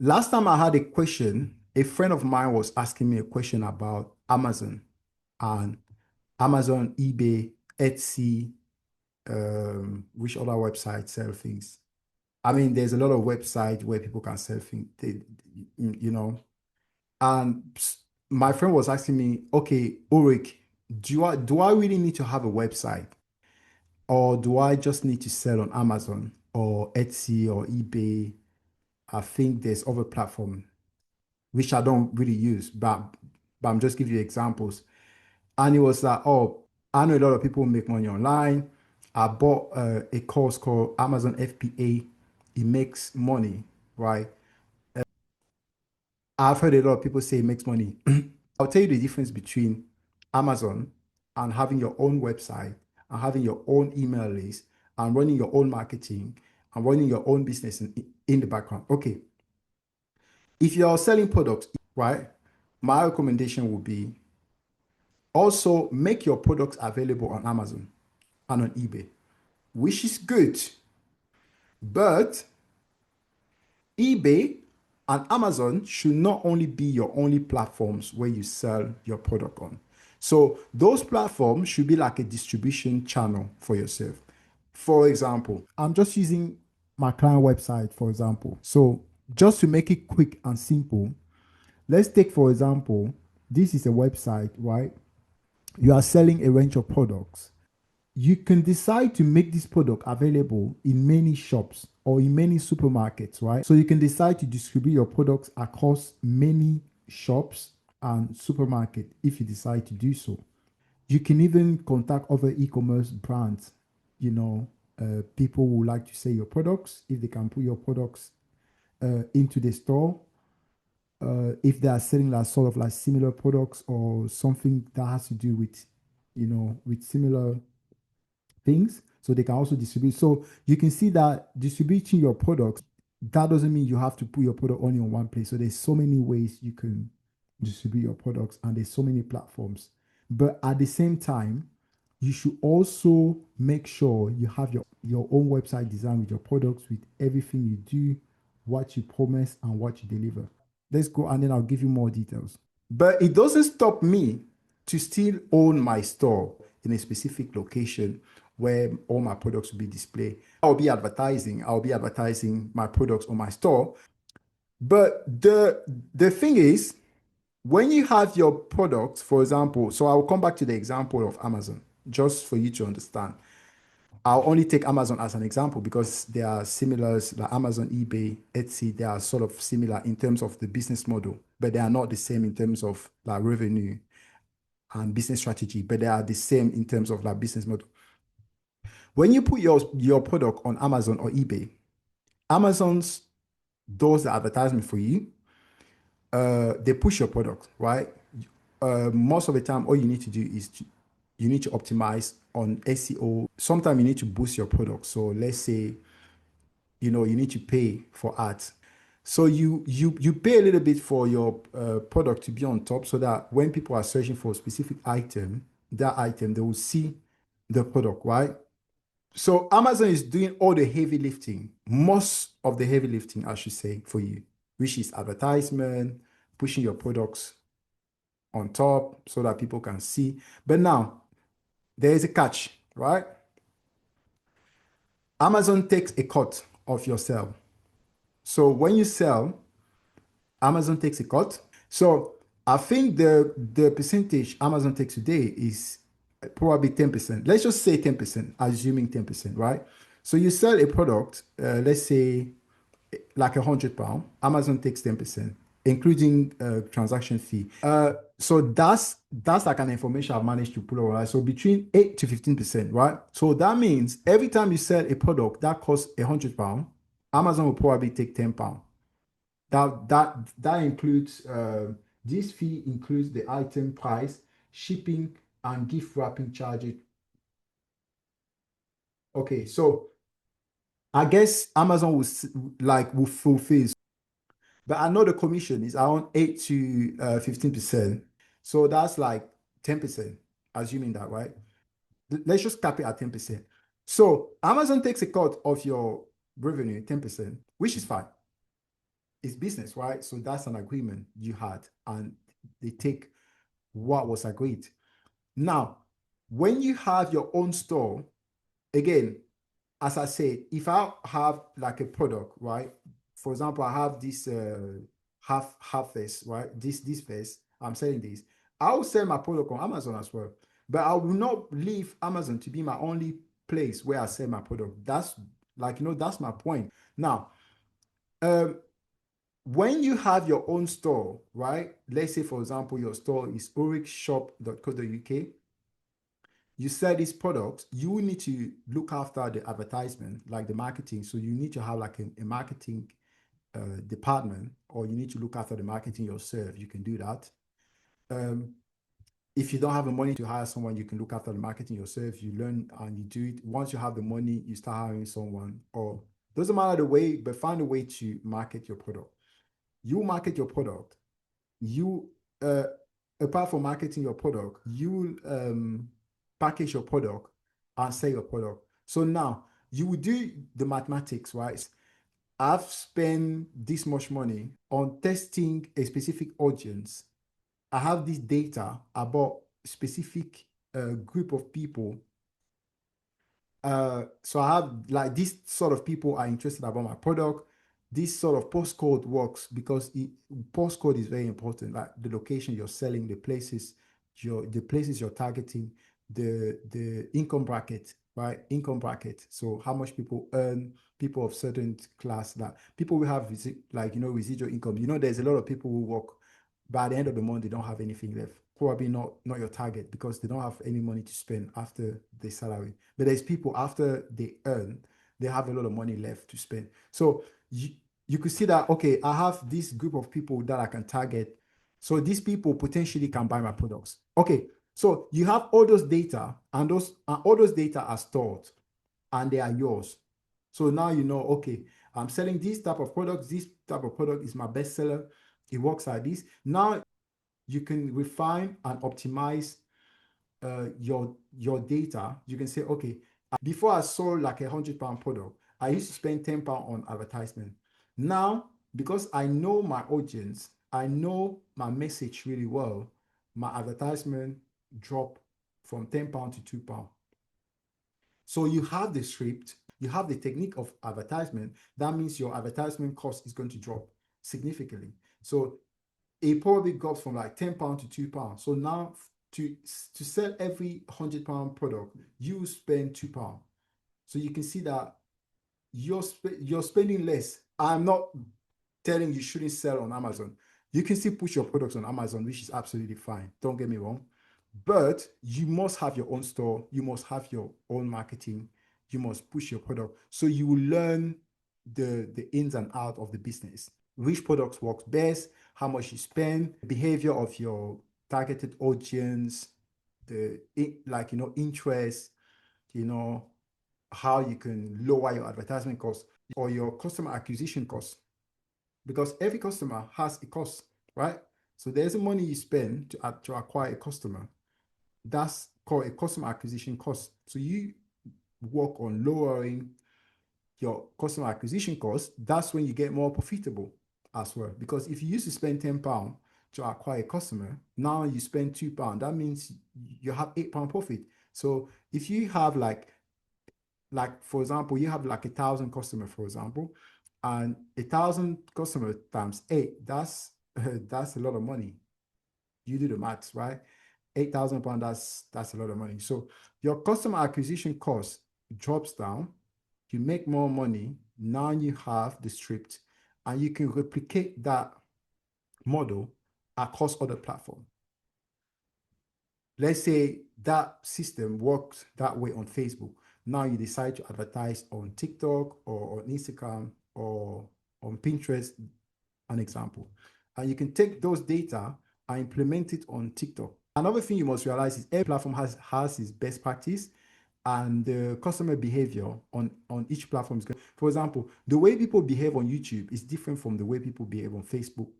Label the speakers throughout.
Speaker 1: Last time I had a question, a friend of mine was asking me a question about Amazon and Amazon, eBay, Etsy, which other websites sell things. I mean, there's a lot of websites where people can sell things, you know. And my friend was asking me, okay, Ulrich, do I really need to have a website, or do I just need to sell on Amazon or Etsy or eBay? I think there's other platform which I don't really use, but I'm just giving you examples. And it was like, oh, I know a lot of people make money online. I bought a course called Amazon FBA. It makes money, right? I've heard a lot of people say it makes money. I'll tell you the difference between Amazon and having your own website and having your own email list and running your own marketing and running your own business in the background. Okay, if you're selling products, right, my recommendation would be also make your products available on Amazon and on eBay, which is good. But eBay and Amazon should not only be your only platforms where you sell your product on. So those platforms should be like a distribution channel for yourself. For example, I'm just using my client website, for example. So just to make it quick and simple, let's take, for example, this is a website, right? You are selling a range of products. You can decide to make this product available in many shops or in many supermarkets, right? So you can decide to distribute your products across many shops and supermarket if you decide to do so. You can even contact other e-commerce brands, people who like to sell your products if they can put your products into the store. If they are selling like sort of like similar products or something that has to do with, with similar things, so they can also distribute. So you can see that distributing your products, that doesn't mean you have to put your product only on one place. So there's so many ways you can distribute your products and there's so many platforms. But at the same time, you should also make sure you have your own website design with your products, with everything you do, what you promise and what you deliver. Let's go and then I'll give you more details. But it doesn't stop me to still own my store in a specific location where all my products will be displayed. I'll be advertising my products on my store. But the thing is, when you have your products, for example, so I'll come back to the example of Amazon, just for you to understand. I'll only take Amazon as an example because they are similar, like Amazon, eBay, Etsy, they are sort of similar in terms of the business model, but they are not the same in terms of like revenue and business strategy, but they are the same in terms of like business model. When you put your product on Amazon or eBay, Amazon's does the advertisement for you. They push your product, right? Most of the time, all you need to do is you need to optimize on SEO. Sometimes you need to boost your product. So let's say you need to pay for ads. So you pay a little bit for your product to be on top, so that when people are searching for a specific item, that item they will see the product, right? So Amazon is doing all the heavy lifting, most of the heavy lifting, I should say, for you, which is advertisement, pushing your products on top so that people can see. But now there is a catch, right? Amazon takes a cut of your sale. So when you sell, Amazon takes a cut. So I think the percentage Amazon takes today is probably 10%. Let's just say 10%, assuming 10%, right? So you sell a product, let's say like £100, Amazon takes 10%, including transaction fee. So that's like an information I've managed to pull over. Right? So between 8 to 15%, right? So that means every time you sell a product that costs £100, Amazon will probably take £10. That includes this fee includes the item price, shipping, and gift wrapping charges. Okay, so I guess Amazon will fulfill, but I know the commission is around 8 to 15%. So that's like 10%, assuming that, right? Let's just cap it at 10%. So Amazon takes a cut of your revenue, 10%, which is fine. it's business, right? So that's an agreement you had, and they take what was agreed. Now, when you have your own store, again, as I said, if I have like a product, right? For example, I have this half vest, right? This vest, I'm selling this. I will sell my product on Amazon as well, but I will not leave Amazon to be my only place where I sell my product. That's like that's my point. Now, um, when you have your own store, right? Let's say, for example, your store is uricshop.co.uk. You sell these products, you need to look after the advertisement, like the marketing. So you need to have like a marketing department, or you need to look after the marketing yourself. You can do that. Um, if you don't have the money to hire someone, you can look after the marketing yourself. You learn and you do it. Once you have the money, you start hiring someone, or doesn't matter the way, but find a way to market your product. You market your product. You uh, apart from marketing your product, you package your product and sell your product. So now you will do the mathematics, right? I've spent this much money on testing a specific audience. I have this data about specific group of people. So I have like this sort of people are interested about my product. This sort of postcode works because postcode is very important. Like the location you're selling, the places you're targeting, the income bracket, right? Income bracket. So how much people earn, people of certain class, that people will have like residual income. There's a lot of people who work by the end of the month they don't have anything left. Probably not your target because they don't have any money to spend after the salary. But there's people after they earn, they have a lot of money left to spend. So you could see that, okay, I have this group of people that I can target. So these people potentially can buy my products. Okay, so you have all those data, and all those data are stored and they are yours. So now okay, I'm selling this type of product. This type of product is my bestseller. It works like this. Now you can refine and optimize your data. You can say, okay, before I sold like £100 product, I used to spend £10 on advertisement. Now, because I know my audience, I know my message really well, my advertisement drop from £10 to £2. So you have the script, you have the technique of advertisement. That means your advertisement cost is going to drop significantly. So it probably drops from like £10 to £2. So now to sell every £100 product, you spend £2. So you can see that you're spending less. I'm not telling you shouldn't sell on Amazon. You can still push your products on Amazon, which is absolutely fine. Don't get me wrong. But you must have your own store. You must have your own marketing. You must push your product. So you will learn the ins and out of the business. Which products work best, how much you spend, behavior of your targeted audience, interest, you know, how you can lower your advertisement costs or your customer acquisition costs, because every customer has a cost, right? So there's a money you spend to acquire a customer. That's called a customer acquisition cost. So you work on lowering your customer acquisition cost. That's when you get more profitable as well. Because if you used to spend £10 to acquire a customer, now you spend £2. That means you have £8 profit. So if you have like for example, you have like 1,000 customers, for example, and 1,000 customer times eight, that's a lot of money. You do the maths, right? £8,000, that's a lot of money. So your customer acquisition cost drops down, you make more money. Now you have the script, and you can replicate that model across other platforms. Let's say that system works that way on Facebook. Now you decide to advertise on TikTok or on Instagram or on Pinterest, an example. And you can take those data and implement it on TikTok. Another thing you must realize is every platform has its best practice, and the customer behavior on each platform is good. For example, the way people behave on YouTube is different from the way people behave on Facebook,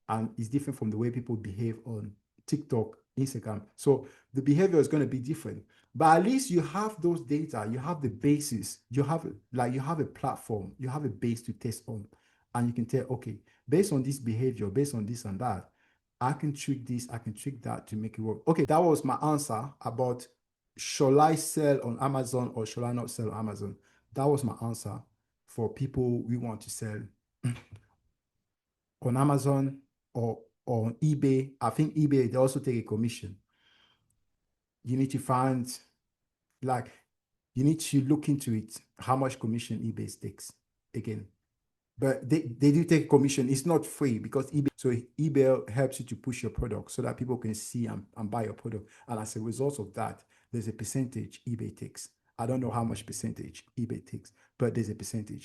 Speaker 1: and is different from the way people behave on TikTok, Instagram. So the behavior is going to be different. But at least you have those data, you have the basis, you have a platform, you have a base to test on, and you can tell, okay, based on this behavior, based on this and that, I can tweak this, I can tweak that to make it work. Okay, that was my answer about shall I sell on Amazon or shall I not sell on Amazon? That was my answer for people we want to sell on Amazon or on eBay. I think eBay, they also take a commission. You need to find, like, you need to look into it, how much commission eBay takes again. But they do take commission. It's not free because eBay helps you to push your product so that people can see and buy your product. And as a result of that, there's a percentage eBay takes. I don't know how much percentage eBay takes, but there's a percentage.